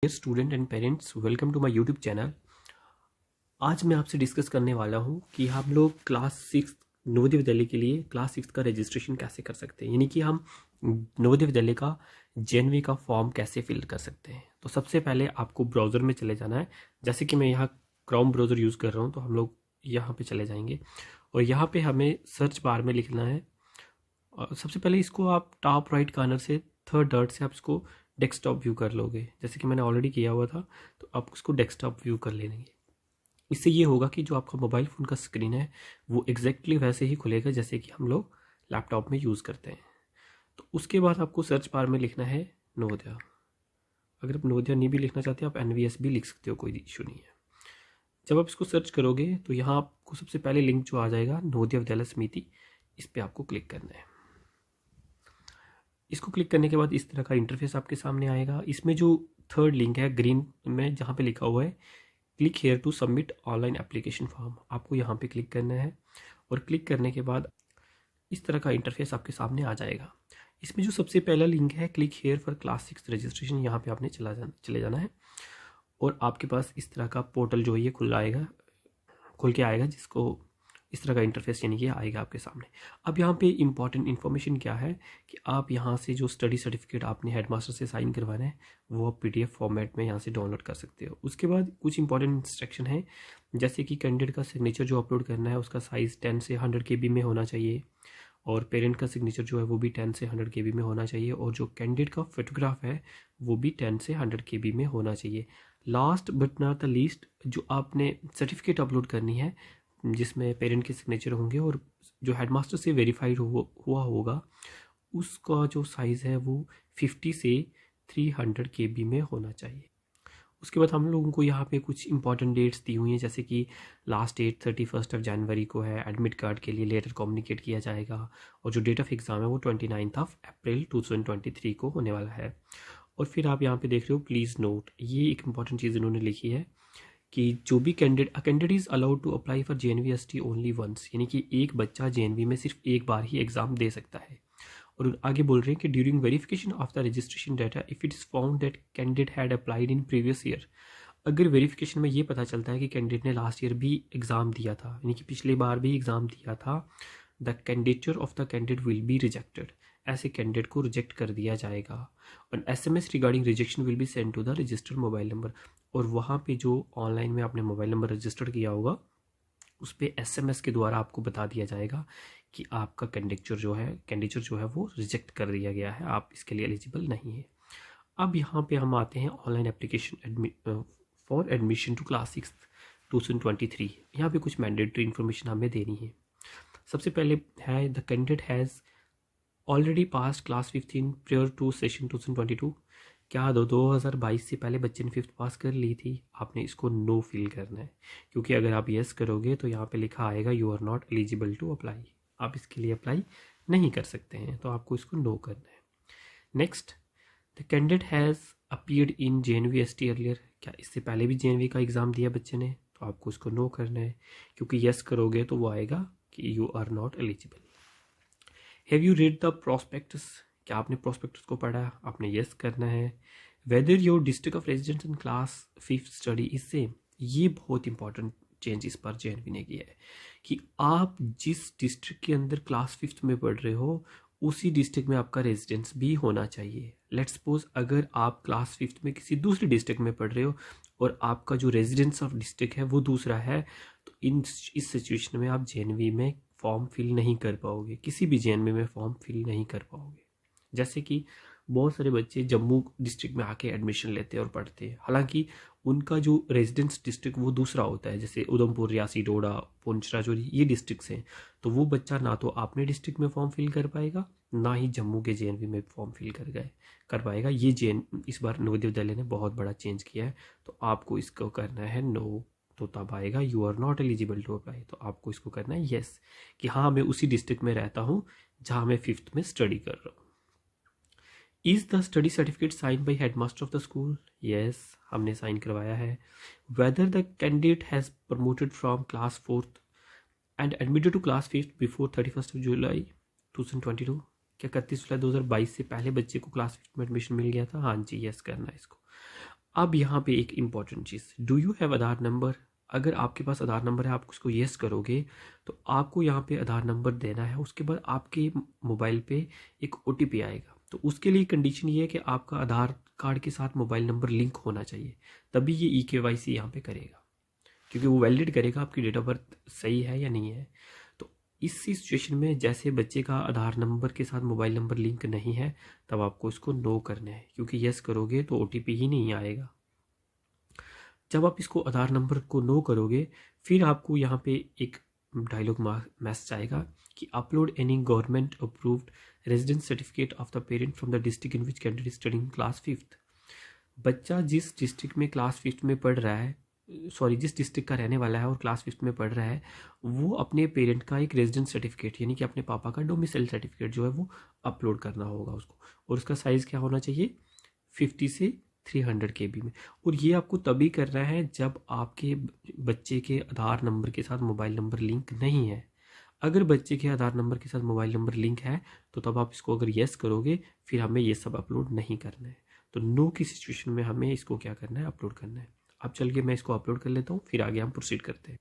Dear student and parents, welcome to my YouTube channel. आज मैं आपसे डिस्कस करने वाला हूं कि हम लोग क्लास 6 नवोदय विद्यालय के लिए क्लास 6 का रजिस्ट्रेशन कैसे कर सकते हैं, यानी कि हम नवोदय विद्यालय का जेएनवी का फॉर्म कैसे फिल कर सकते हैं। तो सबसे पहले आपको ब्राउज़र में चले जाना है। जैसे कि मैं यहाँ क्रोम ब्राउज़र यूज़ कर रहा हूँ, तो हम लोग यहाँ पे चले जाएंगे और यहाँ पे हमें सर्च बार में लिखना है। और सबसे पहले इसको आप टॉप राइट कॉर्नर से थर्ड डॉट से आप इसको डेस्कटॉप व्यू कर लोगे, जैसे कि मैंने ऑलरेडी किया हुआ था। तो आप उसको डेस्कटॉप व्यू कर लेंगे। इससे ये होगा कि जो आपका मोबाइल फ़ोन का स्क्रीन है वो एग्जैक्टली वैसे ही खुलेगा जैसे कि हम लोग लैपटॉप में यूज़ करते हैं। तो उसके बाद आपको सर्च बार में लिखना है नवोदया। अगर आप नवोदया नहीं भी लिखना चाहते आप एनवीएस भी लिख सकते हो, कोई इशू नहीं है। जब आप इसको सर्च करोगे तो यहाँ आपको सबसे पहले लिंक जो आ जाएगा नवोदय विद्यालय समिति, इस पर आपको क्लिक करना है। इसको क्लिक करने के बाद इस तरह का इंटरफेस आपके सामने आएगा। इसमें जो थर्ड लिंक है ग्रीन में, जहाँ पे लिखा हुआ है click here to submit online application form, आपको यहाँ पे क्लिक करना है। और क्लिक करने के बाद इस तरह का इंटरफेस आपके सामने आ जाएगा। इसमें जो सबसे पहला लिंक है click here for class 6 registration, यहाँ पे आपने चले जाना है और आपके पास इस तरह का पोर्टल जो है ये खुल के आएगा, जिसको इस तरह का इंटरफेस यानी कि आएगा आपके सामने। अब यहाँ पे इंपॉर्टेंट इन्फॉर्मेशन क्या है कि आप यहाँ से जो स्टडी सर्टिफिकेट आपने हेडमास्टर से साइन करवाना है वो आप पीडीएफ फॉर्मेट में यहाँ से डाउनलोड कर सकते हो। उसके बाद कुछ इंपॉर्टेंट इंस्ट्रक्शन है, जैसे कि कैंडिडेट का सिग्नेचर जो अपलोड करना है उसका साइज़ 10 से 100 KB में होना चाहिए और पेरेंट का सिग्नेचर जो है वो भी 10 से 100 KB में होना चाहिए और जो कैंडिडेट का फोटोग्राफ है वो भी 10 से 100 KB में होना चाहिए। Last but not the least, जो आपने सर्टिफिकेट अपलोड करनी है जिसमें पेरेंट के सिग्नेचर होंगे और जो हेडमास्टर से वेरीफाइड हुआ होगा उसका जो साइज़ है वो 50 से 300 KB में होना चाहिए। उसके बाद हम लोगों को यहाँ पे कुछ इंपॉर्टेंट डेट्स दी हुई हैं, जैसे कि लास्ट डेट 31 जनवरी को है। एडमिट कार्ड के लिए लेटर कम्युनिकेट किया जाएगा और जो डेट ऑफ एग्ज़ाम है वो 29 अप्रैल 2023 को होने वाला है। और फिर आप यहाँ पे देख रहे हो प्लीज़ नोट, ये एक इंपॉर्टेंट चीज़ इन्होंने लिखी है कि जो भी candidate is allowed to apply for JNVST only once, यानी कि एक बच्चा JNV में सिर्फ एक बार ही एग्ज़ाम दे सकता है। और आगे बोल रहे हैं कि during verification of the registration data if it is found that candidate had applied in previous year, अगर वेरिफिकेशन में ये पता चलता है कि कैंडिडेट ने लास्ट ईयर भी एग्ज़ाम दिया था, यानी कि पिछले बार भी एग्ज़ाम दिया था, the candidature of the candidate will be rejected, ऐसे कैंडिडेट को रिजेक्ट कर दिया जाएगा। और SMS regarding rejection will be send to the registered mobile number, और वहाँ पे जो ऑनलाइन में आपने मोबाइल नंबर रजिस्टर्ड किया होगा उस पर SMS के द्वारा आपको बता दिया जाएगा कि आपका कैंडिडेचर जो है वो रिजेक्ट कर दिया गया है, आप इसके लिए एलिजिबल नहीं है। अब यहाँ पे हम आते हैं online application for admission to class 6 2023। यहाँ पे कुछ मैंडेटरी इन्फॉर्मेशन हमें देनी है। सबसे पहले है the candidate has already pass class 15 prior to session 2022, क्या 2022 से पहले बच्चे ने 5th पास कर ली थी, आपने इसको नो फिल करना है, क्योंकि अगर आप येस करोगे तो यहाँ पे लिखा आएगा you are not eligible to apply, आप इसके लिए अप्लाई नहीं कर सकते हैं, तो आपको इसको नो करना है। Next, the candidate has appeared in JNVST earlier, क्या इससे पहले भी JNV का एग्ज़ाम दिया बच्चे ने, तो आपको इसको नो करना है, क्योंकि येस करोगे तो वो आएगा कि you are not eligible. Have you read the prospectus, क्या आपने प्रोस्पेक्टस को पढ़ा, आपने येस करना है। Whether your district of residence in class 5 study is same, ये बहुत इंपॉर्टेंट चेंज इस पर JNV ने किया है कि आप जिस डिस्ट्रिक्ट के अंदर क्लास 5 में पढ़ रहे हो उसी डिस्ट्रिक्ट में आपका रेजिडेंस भी होना चाहिए। लेट्स सपोज अगर आप क्लास 5 में किसी दूसरी डिस्ट्रिक्ट में पढ़ रहे हो और आपका जो रेजिडेंस ऑफ डिस्ट्रिक्ट है वो दूसरा है, तो इस सिचुएशन में आप JNV में फॉर्म फिल नहीं कर पाओगे, किसी भी JNV में फॉर्म फिल नहीं कर पाओगे। जैसे कि बहुत सारे बच्चे जम्मू डिस्ट्रिक्ट में आके एडमिशन लेते हैं और पढ़ते हैं, हालांकि उनका जो रेजिडेंस डिस्ट्रिक्ट वो दूसरा होता है, जैसे उधमपुर, रियासी, डोडा, पुंछ, राजौरी, ये डिस्ट्रिक्ट्स हैं। तो वो बच्चा ना तो अपने डिस्ट्रिक्ट में फॉर्म फिल कर पाएगा, ना ही जम्मू के JNV में फॉर्म फिल कर पाएगा। ये इस बार नवोदय विद्यालय ने बहुत बड़ा चेंज किया है, तो आपको इसको करना है नो, तो तब आएगा you are not eligible to apply, तो आपको इसको करना है येस कि हाँ मैं उसी डिस्ट्रिक्ट में रहता हूँ जहाँ मैं 5th में स्टडी कर रहा हूँ। Is the study certificate sign by headmaster of the school, yes हमने साइन करवाया है। Whether the candidate has promoted from class 4th and admitted to class 5th before 31 July 2022, क्या 31 जुलाई 2022 से पहले बच्चे को क्लास 5th में एडमिशन मिल गया था, हाँ जी येस करना है इसको। अब यहाँ पे एक important cheese, do you have Aadhaar number. अगर आपके पास आधार नंबर है, आप उसको येस करोगे तो आपको यहाँ पे आधार नंबर देना है। उसके बाद आपके मोबाइल पे एक OTP आएगा। तो उसके लिए कंडीशन ये है कि आपका आधार कार्ड के साथ मोबाइल नंबर लिंक होना चाहिए, तभी ये eKYC यहाँ पे करेगा, क्योंकि वो वैलिडेट करेगा आपकी डेट ऑफ बर्थ सही है या नहीं है। तो इसी सिचुएशन में जैसे बच्चे का आधार नंबर के साथ मोबाइल नंबर लिंक नहीं है, तब आपको इसको नो करना है, क्योंकि यस करोगे तो OTP ही नहीं आएगा। जब आप इसको आधार नंबर को नो करोगे, फिर आपको यहाँ पे एक डायलॉग मैसेज आएगा कि upload any government approved residence certificate of the parent from the district in which candidate studying class 5th। बच्चा जिस डिस्ट्रिक्ट में क्लास 5th में पढ़ रहा है, जिस डिस्ट्रिक्ट का रहने वाला है और क्लास 5th में पढ़ रहा है, वो अपने पेरेंट का एक रेजिडेंस सर्टिफिकेट यानी कि अपने पापा का डोमिसाइल सर्टिफिकेट जो है वो अपलोड करना होगा उसको। और उसका साइज़ क्या होना चाहिए, 50 से 300 KB में। और ये आपको तभी करना है जब आपके बच्चे के आधार नंबर के साथ मोबाइल नंबर लिंक नहीं है। अगर बच्चे के आधार नंबर के साथ मोबाइल नंबर लिंक है तो तब आप इसको अगर येस करोगे, फिर हमें ये सब अपलोड नहीं करना है। तो नो की सिचुएशन में हमें इसको क्या करना है, अपलोड करना है। अब चल के मैं इसको अपलोड कर लेता हूँ, फिर आगे हम प्रोसीड करते हैं।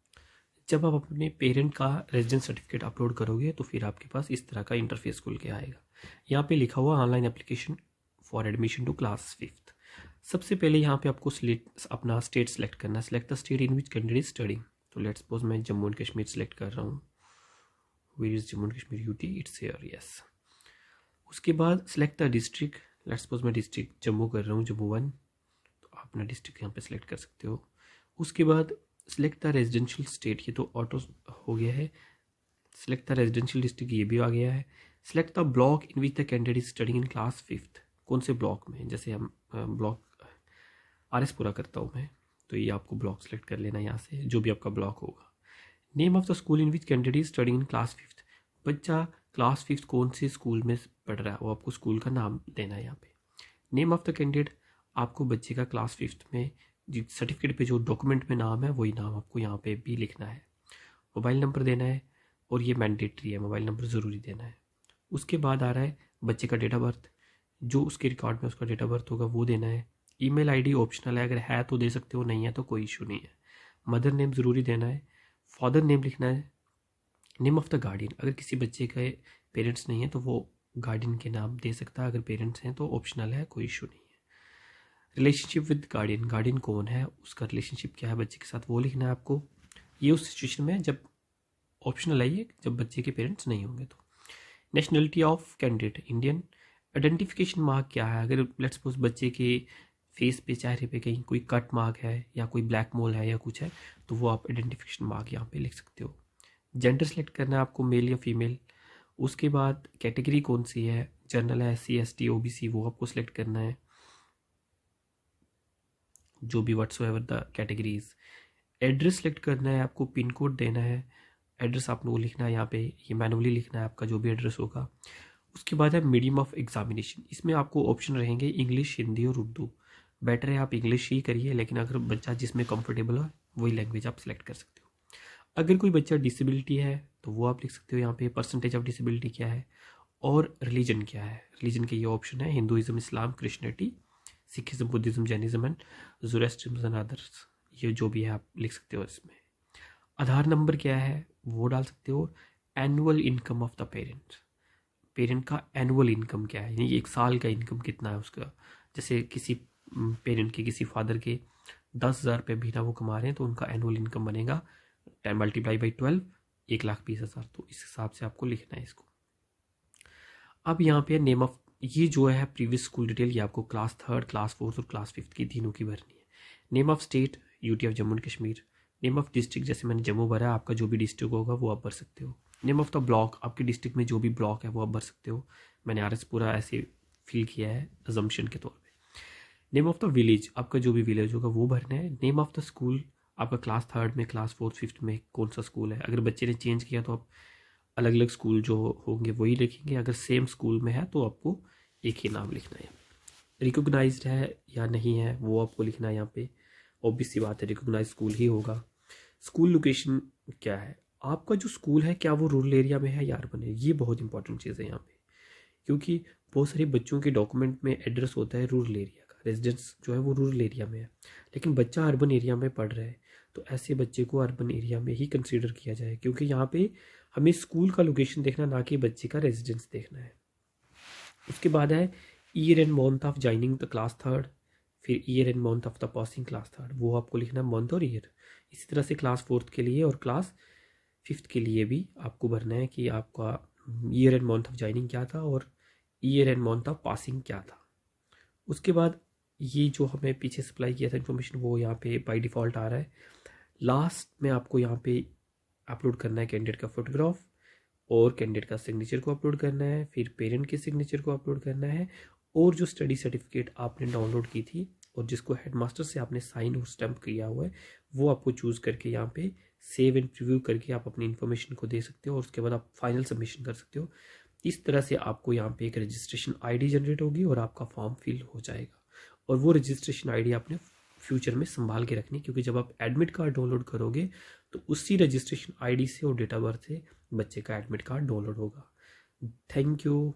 जब आप अपने पेरेंट का रेजिडेंस सर्टिफिकेट अपलोड करोगे तो फिर आपके पास इस तरह का इंटरफेस खुल के आएगा। यहाँ पे लिखा हुआ online application for admission to class 5th। सबसे पहले यहाँ पे आपको अपना स्टेट सेलेक्ट करना है। Select the state in which candidate study. तो लेट्स सपोज मैं जम्मू एंड कश्मीर सेलेक्ट कर रहा हूँ। Where is Jammu and Kashmir, UT, it's here, yes. उसके बाद select the district. Let's suppose मैं डिस्ट्रिक्ट जम्मू कर रहा हूँ, जम्मू 1। तो आप अपना डिस्ट्रिक्ट यहाँ पे सेलेक्ट कर सकते हो। उसके बाद सेलेक्ट द रेजिडेंशियल स्टेट, ये तो ऑटो हो गया है। सेलेक्ट द रेजिडेंशियल डिस्ट्रिक्ट, ये भी आ गया है। Select the block in which the candidate is studying in class 5th। कौन से ब्लॉक में, जैसे हम ब्लॉक RS पूरा करता हूँ मैं, तो ये आपको ब्लॉक सेलेक्ट कर लेना यहाँ से, जो भी आपका ब्लॉक होगा। Name of the school in which candidate is studying in class 5th। बच्चा क्लास 5th कौन से स्कूल में पढ़ रहा है, वो आपको स्कूल का नाम देना है यहाँ पे। नेम ऑफ द कैंडिडेट, आपको बच्चे का क्लास 5th में सर्टिफिकेट पे जो डॉक्यूमेंट में नाम है वही नाम आपको यहाँ पे भी लिखना है। मोबाइल नंबर देना है, और ये मैंडेटरी है, मोबाइल नंबर ज़रूरी देना है। उसके बाद आ रहा है बच्चे का डेट ऑफ बर्थ, जो उसके रिकॉर्ड में उसका डेट ऑफ बर्थ होगा वो देना है। ईमेल आईडी ऑप्शनल है, अगर है तो दे सकते हो, नहीं है तो कोई इशू नहीं है। मदर नेम ज़रूरी देना है। फादर नेम लिखना है। नेम ऑफ द गार्डियन, अगर किसी बच्चे के पेरेंट्स नहीं है तो वो गार्डियन के नाम दे सकता है, अगर पेरेंट्स हैं तो ऑप्शनल है, कोई इशू नहीं है। रिलेशनशिप विद गार्डियन, गार्डियन कौन है, उसका रिलेशनशिप क्या है बच्चे के साथ, वो लिखना है आपको। ये उस सिचुएशन में जब ऑप्शनल है, ये जब बच्चे के पेरेंट्स नहीं होंगे तो। Nationality of candidate, Indian. Identification mark क्या है, अगर लेट्स सपोज बच्चे के फेस पे, चेहरे पे कहीं कोई कट मार्क है या कोई ब्लैक मोल है या कुछ है, तो वो आप आइडेंटिफिकेशन मार्क यहाँ पे लिख सकते हो। जेंडर सेलेक्ट करना है आपको, मेल या फीमेल। उसके बाद कैटेगरी कौन सी है, जनरल है, SC ST OBC, वो आपको सिलेक्ट करना है, जो भी whatsoever the categories. Address select करना है आपको, पिन कोड देना है। एड्रेस आप लोगों को लिखना है यहाँ पे, ये मैनुअली लिखना है आपका जो भी एड्रेस होगा। उसके बाद है मीडियम ऑफ एग्जामिनेशन, इसमें आपको ऑप्शन रहेंगे इंग्लिश, हिंदी और उर्दू। बेटर है आप इंग्लिश ही करिए, लेकिन अगर बच्चा जिसमें कंफर्टेबल हो वही लैंग्वेज आप सिलेक्ट कर सकते हो। अगर कोई बच्चा डिसेबिलिटी है तो वो आप लिख सकते हो यहाँ पे, परसेंटेज ऑफ डिसेबिलिटी क्या है, और रिलीजन क्या है। रिलीजन के ये ऑप्शन है, Hinduism, Islam, Christianity, Sikhism, Buddhism, Jainism and Zoroastrianism and others, ये जो भी है आप लिख सकते हो इसमें। आधार नंबर क्या है वो डाल सकते हो। Annual income of the parent, parent का एनुअल इनकम क्या है, यानी एक साल का इनकम कितना है उसका। जैसे किसी पेरेंट के, किसी फादर के 10,000 रुपये महीना वो कमा रहे हैं, तो उनका एनुअल इनकम बनेगा 10 × 12, 1,20,000। तो इस हिसाब से आपको लिखना है इसको। अब यहाँ पे नेम ऑफ, ये जो है प्रीवियस स्कूल डिटेल, ये आपको क्लास 3rd, क्लास 4th और क्लास 5th की तीनों की भरनी है। Name of state, UT of Jammu and Kashmir. Name of district, जैसे मैंने जम्मू भरा, आपका जो भी डिस्ट्रिक्ट होगा वो आप भर सकते हो। नेम ऑफ द ब्लॉक, आपके डिस्ट्रिक्ट में जो भी ब्लॉक है वो आप भर सकते हो। मैंने RS पूरा ऐसे फिल किया है अजम्पशन के तौर पे। नेम ऑफ द विलेज, आपका जो भी विलेज होगा वो भरना है। नेम ऑफ द स्कूल, आपका क्लास 3rd में, क्लास 4th, 5th में कौन सा स्कूल है। अगर बच्चे ने चेंज किया तो आप अलग अलग स्कूल जो होंगे वही लिखेंगे, अगर सेम स्कूल में है तो आपको एक ही नाम लिखना है। रिकॉग्नाइज्ड है या नहीं है वो आपको लिखना है यहाँ पे, ऑब्वियस सी बात है रिकॉग्नाइज स्कूल ही होगा। स्कूल लोकेशन क्या है, आपका जो स्कूल है क्या वो रूरल एरिया में है या अर्बन है, ये बहुत इंपॉर्टेंट चीज़ है यहाँ पे, क्योंकि बहुत सारे बच्चों के डॉक्यूमेंट में एड्रेस होता है रूरल एरिया का, रेजिडेंस जो है वो रूरल एरिया में है, लेकिन बच्चा अर्बन एरिया में पढ़ रहा है, तो ऐसे बच्चे को अर्बन एरिया में ही कंसीडर किया जाए, क्योंकि यहाँ पे हमें स्कूल का लोकेशन देखना, ना कि बच्चे का रेजिडेंस देखना है। उसके बाद है year and month of joining the class third, फिर year and month of the passing class third, वो आपको लिखना है मंथ और ईयर। इसी तरह से क्लास फोर्थ के लिए और क्लास फिफ्थ के लिए भी आपको भरना है कि आपका year and month of joining क्या था और year and month of passing क्या था। उसके बाद ये जो हमें पीछे सप्लाई किया था इन्फॉर्मेशन, वो यहाँ पे बाय डिफ़ॉल्ट आ रहा है। लास्ट में आपको यहाँ पे अपलोड करना है कैंडिडेट का फोटोग्राफ, और कैंडिडेट का सिग्नेचर को अपलोड करना है, फिर पेरेंट के सिग्नेचर को अपलोड करना है, और जो स्टडी सर्टिफिकेट आपने डाउनलोड की थी और जिसको हेडमास्टर से आपने साइन और स्टैम्प किया हुआ है, वो आपको चूज़ करके यहाँ पे सेव एंड प्रीव्यू करके आप अपनी इन्फॉर्मेशन को दे सकते हो, और उसके बाद आप फाइनल सबमिशन कर सकते हो। इस तरह से आपको यहाँ पे एक रजिस्ट्रेशन आईडी जनरेट होगी और आपका फॉर्म फिल हो जाएगा। और वो रजिस्ट्रेशन आईडी आपने फ्यूचर में संभाल के रखनी, क्योंकि जब आप एडमिट कार्ड डाउनलोड करोगे तो उसी रजिस्ट्रेशन आईडी से और डेट ऑफ बर्थ से बच्चे का एडमिट कार्ड डाउनलोड होगा। Thank you.